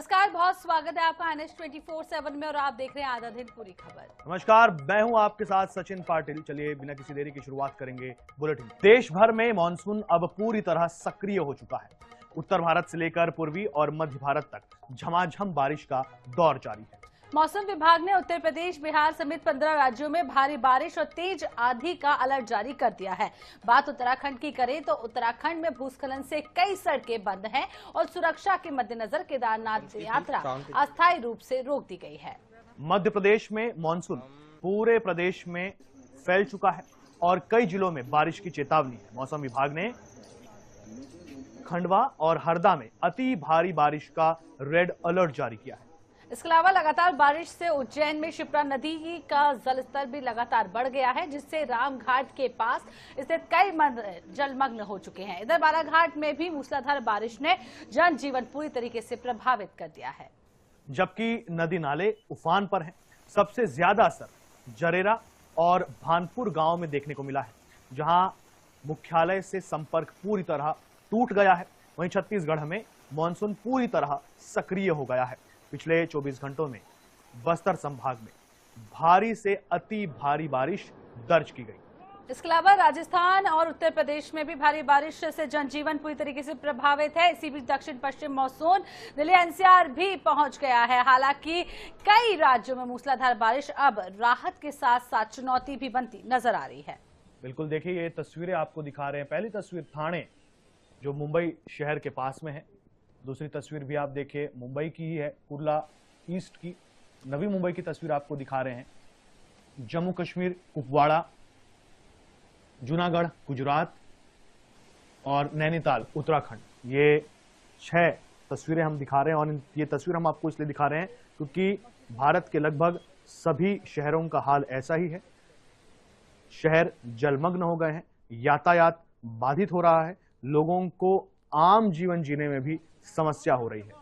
नमस्कार, बहुत स्वागत है आपका NH 24/7 में और आप देख रहे हैं आधा दिन पूरी खबर। नमस्कार, मैं हूं आपके साथ सचिन पाटिल। चलिए बिना किसी देरी की शुरुआत करेंगे बुलेटिन। देश भर में मानसून अब पूरी तरह सक्रिय हो चुका है। उत्तर भारत से लेकर पूर्वी और मध्य भारत तक झमाझम बारिश का दौर जारी है। मौसम विभाग ने उत्तर प्रदेश, बिहार समेत 15 राज्यों में भारी बारिश और तेज आंधी का अलर्ट जारी कर दिया है। बात उत्तराखंड की करें तो उत्तराखंड में भूस्खलन से कई सड़कें बंद हैं और सुरक्षा के मद्देनजर केदारनाथ यात्रा अस्थायी रूप से रोक दी गई है। मध्य प्रदेश में मानसून पूरे प्रदेश में फैल चुका है और कई जिलों में बारिश की चेतावनी है। मौसम विभाग ने खंडवा और हरदा में अति भारी बारिश का रेड अलर्ट जारी किया है। इसके अलावा लगातार बारिश से उज्जैन में शिप्रा नदी का जलस्तर भी लगातार बढ़ गया है, जिससे रामघाट के पास स्थित कई मंदिर जलमग्न हो चुके हैं। इधर बालाघाट में भी मूसलाधार बारिश ने जनजीवन पूरी तरीके से प्रभावित कर दिया है, जबकि नदी नाले उफान पर हैं। सबसे ज्यादा असर जरेरा और भानपुर गांव में देखने को मिला है, जहां मुख्यालय से संपर्क पूरी तरह टूट गया है। वहीं छत्तीसगढ़ में मानसून पूरी तरह सक्रिय हो गया है। पिछले 24 घंटों में बस्तर संभाग में भारी से अति भारी बारिश दर्ज की गई। इसके अलावा राजस्थान और उत्तर प्रदेश में भी भारी बारिश से जनजीवन पूरी तरीके से प्रभावित है। इसी बीच दक्षिण पश्चिम मानसून दिल्ली NCR भी पहुंच गया है। हालांकि कई राज्यों में मूसलाधार बारिश अब राहत के साथ साथ चुनौती भी बनती नजर आ रही है। बिल्कुल, देखिए ये तस्वीरें आपको दिखा रहे हैं। पहली तस्वीर थाने जो मुंबई शहर के पास में है। दूसरी तस्वीर भी आप देखिए मुंबई की ही है, कुर्ला ईस्ट की। नवी मुंबई की तस्वीर आपको दिखा रहे हैं। जम्मू कश्मीर कुपवाड़ा, जूनागढ़ गुजरात और नैनीताल उत्तराखंड, ये 6 तस्वीरें हम दिखा रहे हैं। और ये तस्वीर हम आपको इसलिए दिखा रहे हैं क्योंकि भारत के लगभग सभी शहरों का हाल ऐसा ही है। शहर जलमग्न हो गए हैं, यातायात बाधित हो रहा है, लोगों को आम जीवन जीने में भी समस्या हो रही है।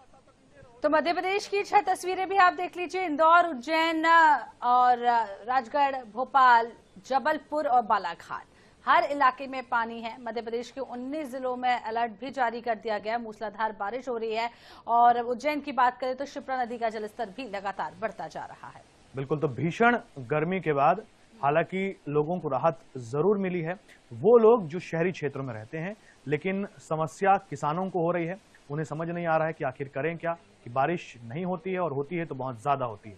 तो मध्य प्रदेश की 6 तस्वीरें भी आप देख लीजिए। इंदौर, उज्जैन और राजगढ़, भोपाल, जबलपुर और बालाघाट, हर इलाके में पानी है। मध्य प्रदेश के 19 जिलों में अलर्ट भी जारी कर दिया गया। मूसलाधार बारिश हो रही है और उज्जैन की बात करें तो शिप्रा नदी का जलस्तर भी लगातार बढ़ता जा रहा है। बिल्कुल, तो भीषण गर्मी के बाद हालांकि लोगों को राहत जरूर मिली है। वो लोग जो शहरी क्षेत्रों में रहते हैं, लेकिन समस्या किसानों को हो रही है। उन्हें समझ नहीं आ रहा है कि आखिर करें क्या, कि बारिश नहीं होती है और होती है तो बहुत ज्यादा होती है।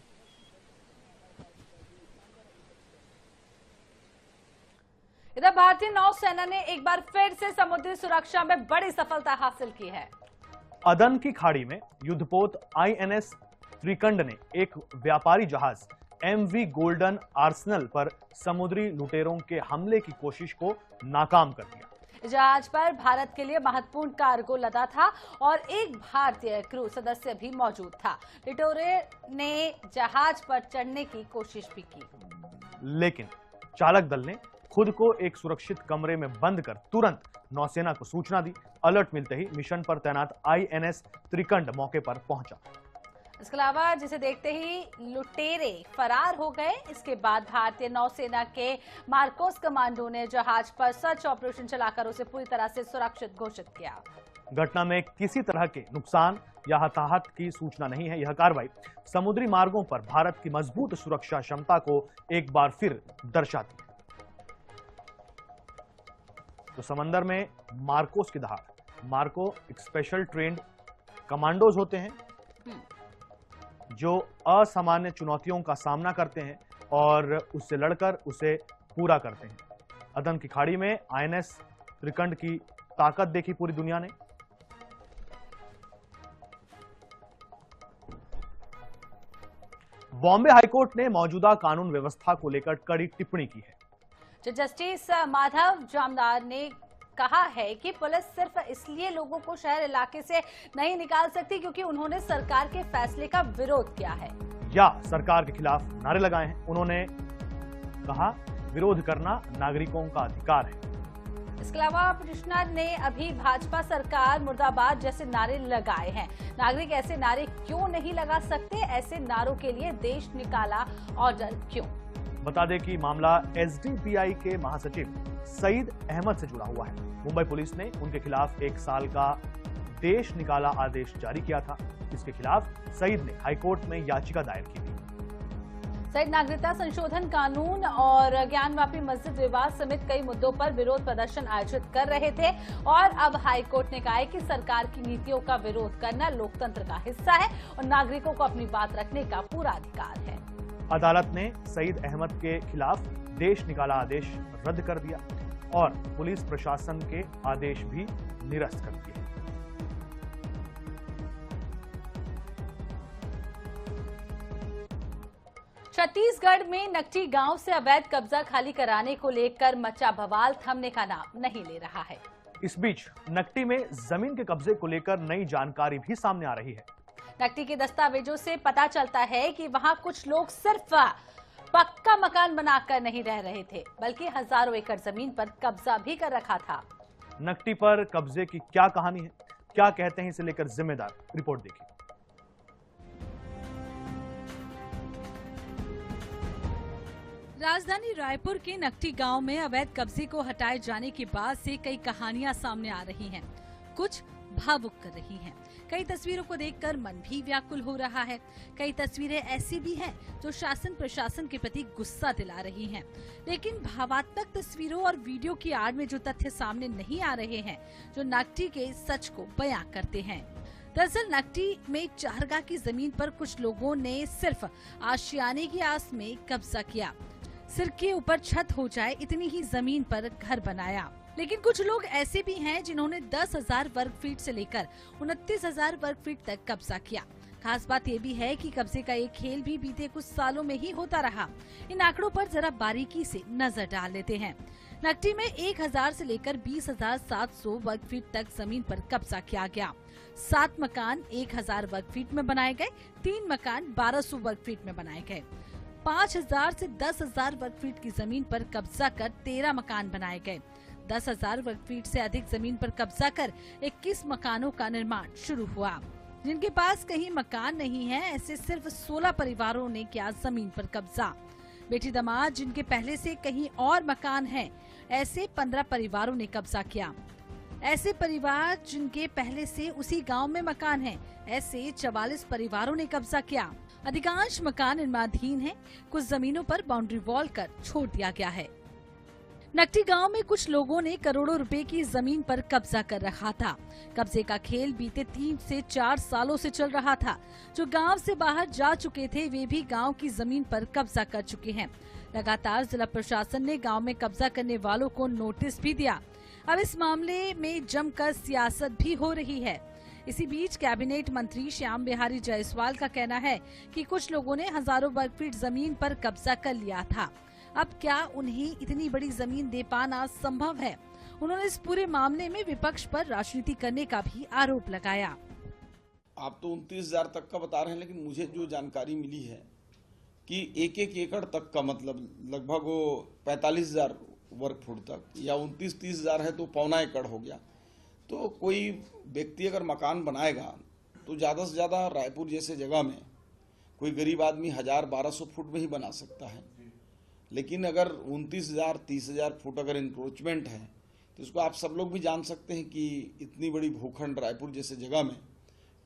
इधर भारतीय नौसेना ने एक बार फिर से समुद्री सुरक्षा में बड़ी सफलता हासिल की है। अदन की खाड़ी में युद्धपोत INS त्रिकंड ने एक व्यापारी जहाज MV गोल्डन आर्सेनल पर समुद्री लुटेरों के हमले की कोशिश को नाकाम कर दिया। जहाज पर भारत के लिए महत्वपूर्ण कार्गो लदा था और एक भारतीय क्रू सदस्य भी मौजूद था। लुटेरों ने जहाज पर चढ़ने की कोशिश भी की, लेकिन चालक दल ने खुद को एक सुरक्षित कमरे में बंद कर तुरंत नौसेना को सूचना दी। अलर्ट मिलते ही मिशन पर तैनात INS त्रिकंड मौके पर पहुंचा। इसके अलावा जिसे देखते ही लुटेरे फरार हो गए। इसके बाद भारतीय नौसेना के मार्कोस कमांडो ने जहाज पर सर्च ऑपरेशन चलाकर उसे पूरी तरह से सुरक्षित घोषित किया। घटना में किसी तरह के नुकसान या हताहत की सूचना नहीं है। यह कार्रवाई समुद्री मार्गों पर भारत की मजबूत सुरक्षा क्षमता को एक बार फिर दर्शाती है। तो समंदर में मार्कोस की दहाड़। मार्को एक स्पेशल ट्रेंड कमांडोज होते हैं जो असामान्य चुनौतियों का सामना करते हैं और उससे लड़कर उसे पूरा करते हैं। अदन की खाड़ी में INS त्रिकंड की ताकत देखी पूरी दुनिया ने। बॉम्बे हाईकोर्ट ने मौजूदा कानून व्यवस्था को लेकर कड़ी टिप्पणी की है। जो जस्टिस माधव जामदार ने कहा है कि पुलिस सिर्फ इसलिए लोगों को शहर इलाके से नहीं निकाल सकती क्योंकि उन्होंने सरकार के फैसले का विरोध किया है या सरकार के खिलाफ नारे लगाए हैं। उन्होंने कहा, विरोध करना नागरिकों का अधिकार है। इसके अलावा पिटिशनर ने अभी भाजपा सरकार मुर्दाबाद जैसे नारे लगाए हैं। नागरिक ऐसे नारे क्यों नहीं लगा सकते? ऐसे नारों के लिए देश निकाला ऑर्डर क्यों? बता दें कि मामला SDPI के महासचिव सईद अहमद से जुड़ा हुआ है। मुंबई पुलिस ने उनके खिलाफ 1 साल का देश निकाला आदेश जारी किया था। इसके खिलाफ सईद ने हाईकोर्ट में याचिका दायर की थी। सईद नागरिकता संशोधन कानून और ज्ञानवापी मस्जिद विवाद समेत कई मुद्दों पर विरोध प्रदर्शन आयोजित कर रहे थे और अब हाईकोर्ट ने कहा है कि सरकार की नीतियों का विरोध करना लोकतंत्र का हिस्सा है और नागरिकों को अपनी बात रखने का पूरा अधिकार है। अदालत ने सईद अहमद के खिलाफ देश निकाला आदेश रद्द कर दिया और पुलिस प्रशासन के आदेश भी निरस्त कर दिए। छत्तीसगढ़ में नकटी गांव से अवैध कब्जा खाली कराने को लेकर मचा बवाल थमने का नाम नहीं ले रहा है। इस बीच नकटी में जमीन के कब्जे को लेकर नई जानकारी भी सामने आ रही है। नकटी के दस्तावेजों से पता चलता है कि वहां कुछ लोग सिर्फ पक्का मकान बनाकर नहीं रह रहे थे, बल्कि हजारों एकड़ जमीन पर कब्जा भी कर रखा था। नकटी पर कब्जे की क्या कहानी है, क्या कहते हैं इसे लेकर जिम्मेदार, रिपोर्ट देखिए। राजधानी रायपुर के नकटी गांव में अवैध कब्जे को हटाए जाने के बाद से कई कहानियां सामने आ रही हैं। कुछ भावुक कर रही हैं। कई तस्वीरों को देखकर मन भी व्याकुल हो रहा है। कई तस्वीरें ऐसी भी हैं जो शासन प्रशासन के प्रति गुस्सा दिला रही हैं। लेकिन भावात्मक तस्वीरों और वीडियो की आड़ में जो तथ्य सामने नहीं आ रहे हैं, जो नकटी के सच को बयां करते हैं। दरअसल नकटी में चारगाह की जमीन पर कुछ लोगों ने सिर्फ आशियाने की आस में कब्जा किया। सिर के ऊपर छत हो जाए इतनी ही जमीन पर घर बनाया। लेकिन कुछ लोग ऐसे भी हैं जिन्होंने 10,000 वर्ग फीट से लेकर 29,000 वर्ग फीट तक कब्जा किया। खास बात ये भी है कि कब्जे का एक खेल भी बीते कुछ सालों में ही होता रहा। इन आंकड़ों पर जरा बारीकी से नजर डाल लेते हैं। नकटी में 1,000 से लेकर 20,700 वर्ग फीट तक जमीन पर कब्जा किया गया। 7 मकान 1,000 वर्ग फीट में बनाए गए, 3 मकान 1,200 वर्ग फीट में बनाए गए। 5,000 से 10,000 वर्ग फीट की जमीन पर कब्जा कर 13 मकान बनाए गए। 10,000 वर्ग फीट से अधिक जमीन पर कब्जा कर 21 मकानों का निर्माण शुरू हुआ। जिनके पास कहीं मकान नहीं है, ऐसे सिर्फ 16 परिवारों ने किया जमीन पर कब्जा। बेटी दामाद जिनके पहले से कहीं और मकान है, ऐसे 15 परिवारों ने कब्जा किया। ऐसे परिवार जिनके पहले से उसी गांव में मकान है, ऐसे 44 परिवारों ने कब्जा किया। अधिकांश मकान निर्माणाधीन हैं। कुछ जमीनों पर बाउंड्री वॉल कर छोड़ दिया गया है। नकटी गांव में कुछ लोगों ने करोड़ों रुपए की जमीन पर कब्जा कर रखा था। कब्जे का खेल बीते 3 से 4 सालों से चल रहा था। जो गांव से बाहर जा चुके थे, वे भी गांव की जमीन पर कब्जा कर चुके हैं। लगातार जिला प्रशासन ने गांव में कब्जा करने वालों को नोटिस भी दिया। अब इस मामले में जमकर सियासत भी हो रही है। इसी बीच कैबिनेट मंत्री श्याम बिहारी जायसवाल का कहना है कि कुछ लोगों ने हजारों वर्ग फीट जमीन पर कब्जा कर लिया था। अब क्या उन्हें इतनी बड़ी जमीन दे पाना संभव है? उन्होंने इस पूरे मामले में विपक्ष पर राजनीति करने का भी आरोप लगाया। आप तो 29,000 तक का बता रहे हैं, लेकिन मुझे जो जानकारी मिली है कि 1-1 एकड़ तक का, मतलब लगभग वो 45,000 वर्ग फुट तक, या 29-30,000 है तो 1.25 एकड़ हो गया। तो कोई व्यक्ति अगर मकान बनाएगा तो ज़्यादा से ज़्यादा रायपुर जैसे जगह में कोई गरीब आदमी 1,000-1,200 फुट में ही बना सकता है। लेकिन अगर 29,000-30,000 फुट अगर इंक्रोचमेंट है तो इसको आप सब लोग भी जान सकते हैं कि इतनी बड़ी भूखंड रायपुर जैसे जगह में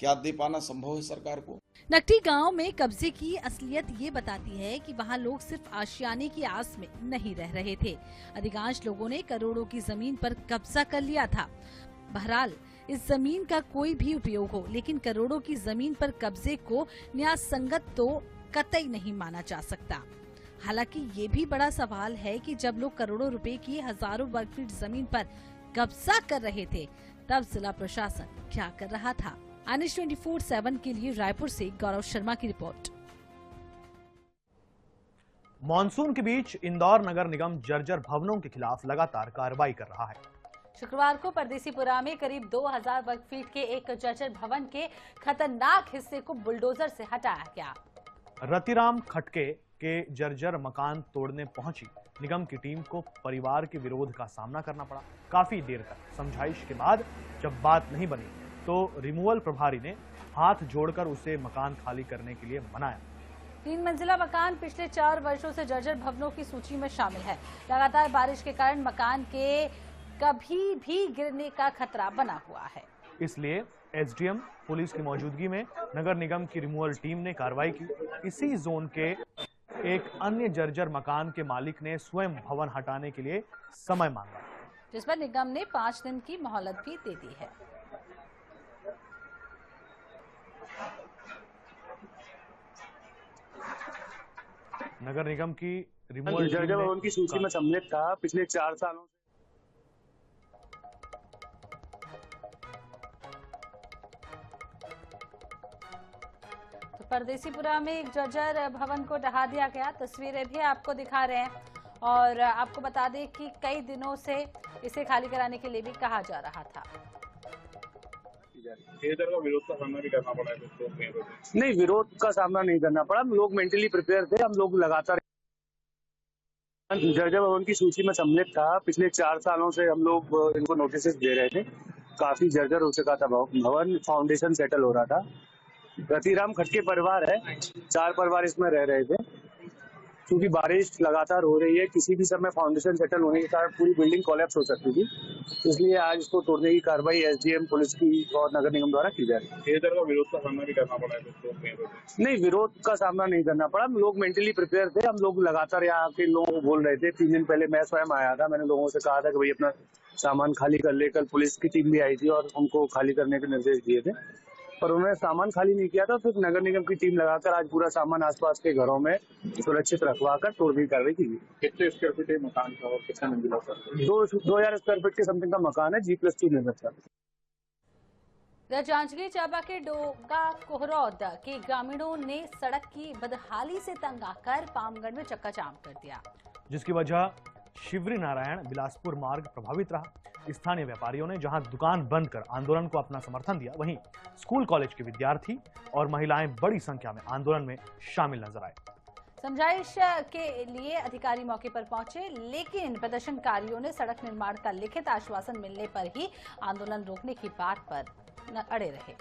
क्या दे पाना संभव है सरकार को। नकटी गांव में कब्जे की असलियत ये बताती है कि वहां लोग सिर्फ आशियाने की आस में नहीं रह रहे थे। अधिकांश लोगों ने करोड़ों की जमीन पर कब्जा कर लिया था। बहरहाल इस जमीन का कोई भी उपयोग हो, लेकिन करोड़ों की जमीन पर कब्जे को न्याय संगत तो कतई नहीं माना जा सकता। हालांकि ये भी बड़ा सवाल है कि जब लोग करोड़ों रुपए की हजारों वर्ग फीट जमीन पर कब्जा कर रहे थे, तब जिला प्रशासन क्या कर रहा था? आनिश 24/7 के लिए रायपुर से गौरव शर्मा की रिपोर्ट। मॉनसून के बीच इंदौर नगर निगम जर्जर भवनों के खिलाफ लगातार कार्रवाई कर रहा है। शुक्रवार को परदेसीपुरा में करीब 2,000 वर्ग फीट के एक जर्जर भवन के खतरनाक हिस्से को बुलडोजर से हटाया गया। रतिराम खटके के जर्जर मकान तोड़ने पहुंची निगम की टीम को परिवार के विरोध का सामना करना पड़ा। काफी देर तक समझाइश के बाद जब बात नहीं बनी तो रिमूवल प्रभारी ने हाथ जोड़कर उसे मकान खाली करने के लिए मनाया। 3 मंजिला मकान पिछले 4 वर्षों से जर्जर भवनों की सूची में शामिल है। लगातार बारिश के कारण मकान के कभी भी गिरने का खतरा बना हुआ है। इसलिए एसडीएम पुलिस की मौजूदगी में नगर निगम की रिमूवल टीम ने कार्रवाई की। इसी जोन के एक अन्य जर्जर मकान के मालिक ने स्वयं भवन हटाने के लिए समय मांगा, जिस पर निगम ने 5 दिन की मोहलत भी दे दी है। नगर निगम की रिमूवल जर्जर भवन की सूची में सम्मिलित था पिछले 4 सालों से। परदेसीपुरा में एक जर्जर भवन को ढहा दिया गया। तस्वीरें भी आपको दिखा रहे हैं और आपको बता दें कि कई दिनों से इसे खाली कराने के लिए भी कहा जा रहा था। का विरोध का सामना भी करना पड़ा है? नहीं, विरोध का सामना नहीं करना पड़ा। हम लोग मेंटली प्रिपेयर थे। हम लोग लगातार जर्जर भवन की सूची में सम्मिलित था। पिछले 4 सालों से हम लोग इनको नोटिस दे रहे थे। काफी जर्जर हो चुका था भवन, फाउंडेशन सेटल हो रहा था। रतिराम खटके परिवार है, 4 परिवार इसमें रह रहे थे। क्योंकि बारिश लगातार हो रही है, किसी भी समय फाउंडेशन सेटल होने के कारण पूरी बिल्डिंग कोलैप्स हो सकती थी, इसलिए आज इसको तोड़ने की कार्रवाई एसडीएम पुलिस की और नगर निगम द्वारा की जा रही है। का विरोध का सामना भी करना पड़ा है? नहीं, विरोध का सामना नहीं करना पड़ा। हम लोग मेंटली प्रिपेयर थे। हम लोग लगातार यहाँ के लोगों को बोल रहे थे। 3 दिन पहले मैं स्वयं आया था। मैंने लोगों से कहा था कि भाई अपना सामान खाली कर ले। कल पुलिस की टीम भी आई थी और उनको खाली करने के निर्देश दिए थे, पर उन्होंने सामान खाली नहीं किया था। फिर नगर निगम की टीम लगाकर आज पूरा सामान आसपास के घरों में सुरक्षित रखवा कर तोड़ने की कार्रवाई की गई। कितने स्क्वायर फीट मकान का और कितना मंजिला? 2000 स्क्वायर फीट के समथिंग का मकान है, G+2 निर्मित था। जांजगीर चांपा के डोंगा कोहरौद के ग्रामीणों ने सड़क की बदहाली से तंग आकर पामगढ़ में चक्का जाम कर दिया, जिसकी वजह शिवरी नारायण बिलासपुर मार्ग प्रभावित रहा। स्थानीय व्यापारियों ने जहां दुकान बंद कर आंदोलन को अपना समर्थन दिया, वहीं स्कूल कॉलेज के विद्यार्थी और महिलाएं बड़ी संख्या में आंदोलन में शामिल नजर आए। समझाइश के लिए अधिकारी मौके पर पहुंचे, लेकिन प्रदर्शनकारियों ने सड़क निर्माण का लिखित आश्वासन मिलने पर ही आंदोलन रोकने की बात पर अड़े रहे।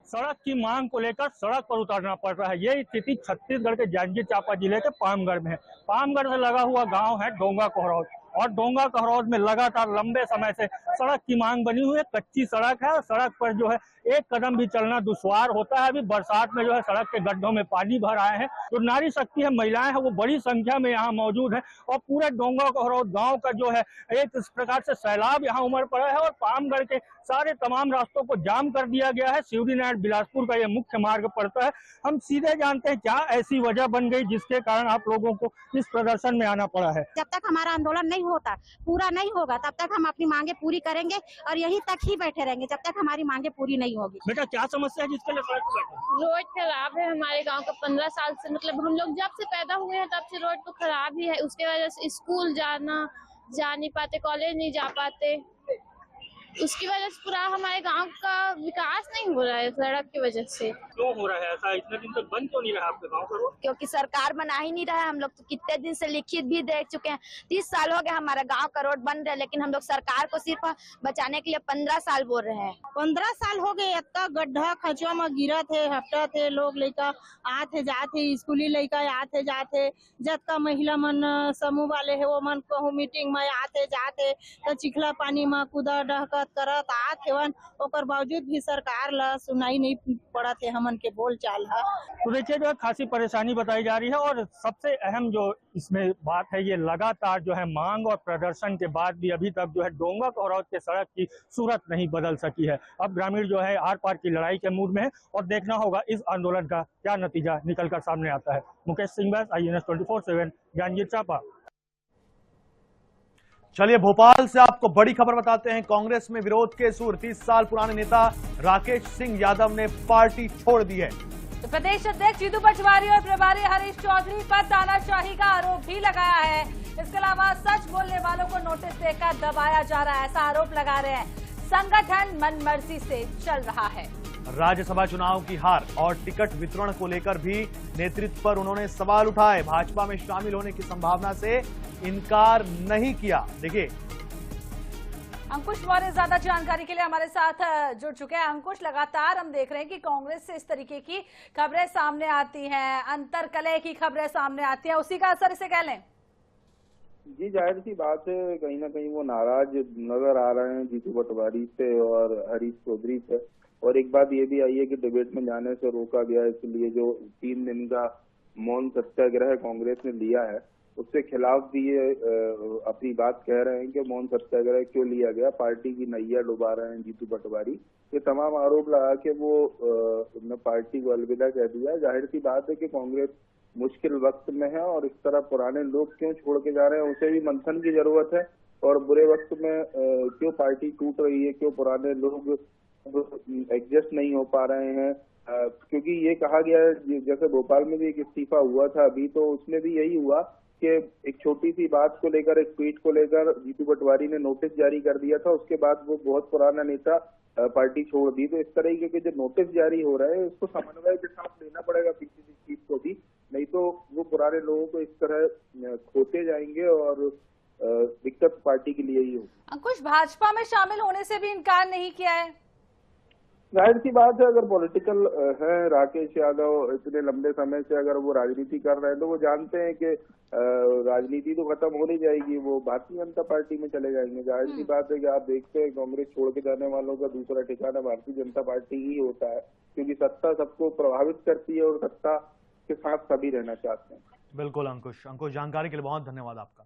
सड़क की मांग को लेकर सड़क पर उतरना पड़ रहा है। ये स्थिति छत्तीसगढ़ के जांजगीर चांपा जिले के पामगढ़ में है। पामगढ़ से लगा हुआ गांव है डोंगा कोहरौद, और डोंगा कोहरौद में लगातार लंबे समय से सड़क की मांग बनी हुई है। कच्ची सड़क है और सड़क पर जो है एक कदम भी चलना दुश्वार होता है। अभी बरसात में जो है सड़क के गड्ढों में पानी भर आए हैं। जो नारी शक्ति है, महिलाएं हैं, वो बड़ी संख्या में यहाँ मौजूद है और पूरे डोंगा कोहरौद गांव का जो है एक इस प्रकार से सैलाब यहाँ उमड़ पड़ा है और पामगढ़ के सारे तमाम रास्तों को जाम कर दिया गया है। शिवरी नारायण बिलासपुर का ये मुख्य मार्ग पड़ता है। हम सीधे जानते हैं क्या ऐसी वजह बन गई जिसके कारण आप लोगों को इस प्रदर्शन में आना पड़ा है। जब तक हमारा आंदोलन नहीं होता, पूरा नहीं होगा, तब तक हम अपनी मांगे पूरी करेंगे और यहीं तक ही बैठे रहेंगे जब तक हमारी मांगे पूरी नहीं होगी। बेटा क्या समस्या है जिसके लिए सड़क पर बैठे? रोड खराब है हमारे गांव का। 15 साल से, मतलब हम लोग जब से पैदा हुए हैं तब से रोड तो खराब ही है। उसके वजह से स्कूल जा नहीं पाते, कॉलेज नहीं जा पाते। उसकी वजह से पूरा हमारे गांव का विकास नहीं हो रहा है सड़क की वजह से। क्यों हो रहा है ऐसा? इतने दिन तक बंद क्यों नहीं रहा आपके गांव का रोड? क्योंकि सरकार बना ही नहीं रहा है। हम लोग तो कितने दिन से लिखित भी दे चुके हैं। 30 साल हो गए हमारा गांव का रोड बन रहा है, लेकिन हम लोग सरकार को सिर्फ बचाने के लिए 15 साल बोल रहे हैं। 15 साल हो गए। इतना गड्ढा खचुआ में गिरा थे, हफ्ता थे, लोग लड़का आते जाते, स्कूली लड़का आते जाते, जब का महिला मन समूह वाले है वो मन कहूँ मीटिंग में आते जाते तो चिखला पानी में कूदा डहकत करत आते हेवन। ओकर बावजूद भी सरकार ला सुनाई नहीं पड़त है हमन के बोल चाल है। तो देखिए जो है खासी परेशानी बताई जा रही है और सबसे अहम जो इसमें बात है, ये लगातार जो है मांग और प्रदर्शन के बाद भी अभी तक जो है डोंगा कोहरौद के सड़क की सूरत नहीं बदल सकी है। अब ग्रामीण जो है आर पार की लड़ाई के मूड में है और देखना होगा इस आंदोलन का क्या नतीजा निकलकर सामने आता है। मुकेश सिंह बैस, INS 24/7, जांजगीर चांपा। चलिए भोपाल से आपको बड़ी खबर बताते हैं। कांग्रेस में विरोध के सुर। 30 साल पुराने नेता राकेश सिंह यादव ने पार्टी छोड़ दी है। तो प्रदेश अध्यक्ष जीतू पटवारी और प्रभारी हरीश चौधरी पर तानाशाही का आरोप भी लगाया है। इसके अलावा सच बोलने वालों को नोटिस देकर दबाया जा रहा है, ऐसा आरोप लगा रहे हैं। संगठन मनमर्जी से चल रहा है। राज्यसभा चुनाव की हार और टिकट वितरण को लेकर भी नेतृत्व पर उन्होंने सवाल उठाए। भाजपा में शामिल होने की संभावना से इनकार नहीं किया। देखिए अंकुश मौर्य ज्यादा जानकारी के लिए हमारे साथ जुड़ चुके हैं। अंकुश, लगातार हम देख रहे हैं कि कांग्रेस से इस तरीके की खबरें सामने आती हैं, अंतरकलह की खबरें सामने आती हैं, उसी का असर इसे कह लें? जी, जाहिर सी बात है, कहीं ना कहीं वो नाराज नजर आ रहे हैं जीतू पटवारी से और हरीश चौधरी से। और एक बात ये भी आई है कि डिबेट में जाने से रोका गया, इसलिए जो 3 दिन का मौन सत्याग्रह कांग्रेस ने लिया है उसके खिलाफ भी ये अपनी बात कह रहे हैं कि मौन सत्याग्रह क्यों लिया गया, पार्टी की नैया डुबा रहे हैं जीतू पटवारी। ये तमाम आरोप लगा के वो पार्टी को अलविदा कह दिया। जाहिर सी बात है कि कांग्रेस मुश्किल वक्त में है और इस तरह पुराने लोग क्यों छोड़ के जा रहे हैं उसे भी मंथन की जरूरत है। और बुरे वक्त में क्यों पार्टी टूट रही है, क्यों पुराने लोग एडजस्ट नहीं हो पा रहे हैं, क्योंकि ये कहा गया है, जैसे भोपाल में भी एक इस्तीफा हुआ था अभी, तो उसमें भी यही हुआ कि एक छोटी सी बात को लेकर, एक ट्वीट को लेकर जीतू पटवारी ने नोटिस जारी कर दिया था, उसके बाद वो बहुत पुराना नेता पार्टी छोड़ दी। तो इस तरीके के जो नोटिस जारी हो रहे हैं उसको समन्वय के साथ लेना पड़ेगा किसी भी चीज को भी, नहीं तो वो पुराने लोगों को इस तरह खोते जाएंगे और दिक्कत पार्टी के लिए ही होगी। अंकुश, भाजपा में शामिल होने से भी इनकार नहीं किया है। जाहिर सी बात है, अगर पॉलिटिकल है राकेश यादव इतने लंबे समय से अगर वो राजनीति कर रहे हैं तो वो जानते हैं कि राजनीति तो खत्म हो नहीं जाएगी, वो भारतीय जनता पार्टी में चले जाएंगे। जाहिर सी बात है कि आप देखते हैं कांग्रेस छोड़ के जाने वालों का दूसरा ठिकाना भारतीय जनता पार्टी ही होता है, क्योंकि सत्ता सबको प्रभावित करती है और सत्ता के साथ सभी रहना चाहते हैं। बिल्कुल अंकुश, जानकारी के लिए बहुत धन्यवाद आपका।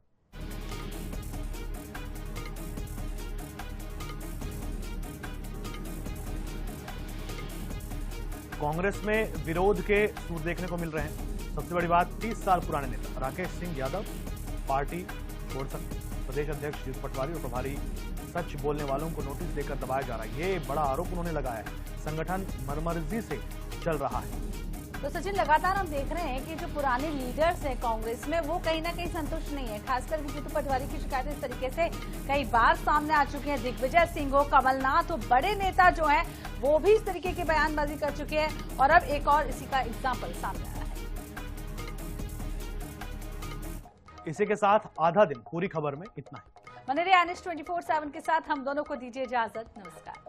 कांग्रेस में विरोध के सूर देखने को मिल रहे हैं। सबसे बड़ी बात, 30 साल पुराने नेता राकेश सिंह यादव पार्टी छोड़ सकते। प्रदेश अध्यक्ष जीतू पटवारी और प्रभारी सच बोलने वालों को नोटिस देकर दबाया जा रहा है, ये बड़ा आरोप उन्होंने लगाया है। संगठन मनमर्जी से चल रहा है। तो सचिन, लगातार हम देख रहे हैं कि जो पुराने लीडर्स हैं कांग्रेस में वो कहीं ना कहीं संतुष्ट नहीं है। खासकर जीतू पटवारी की शिकायतें इस तरीके से कई बार सामने आ चुकी हैं। दिग्विजय सिंह हो, कमलनाथ हो, बड़े नेता जो हैं वो भी इस तरीके की बयानबाजी कर चुके हैं और अब एक और इसी का एग्जाम्पल सामने आया है। इसी के साथ आधा दिन पूरी खबर में इतना ही। बने रहिए NH 24/7 के साथ। हम दोनों को दीजिए इजाजत। नमस्कार।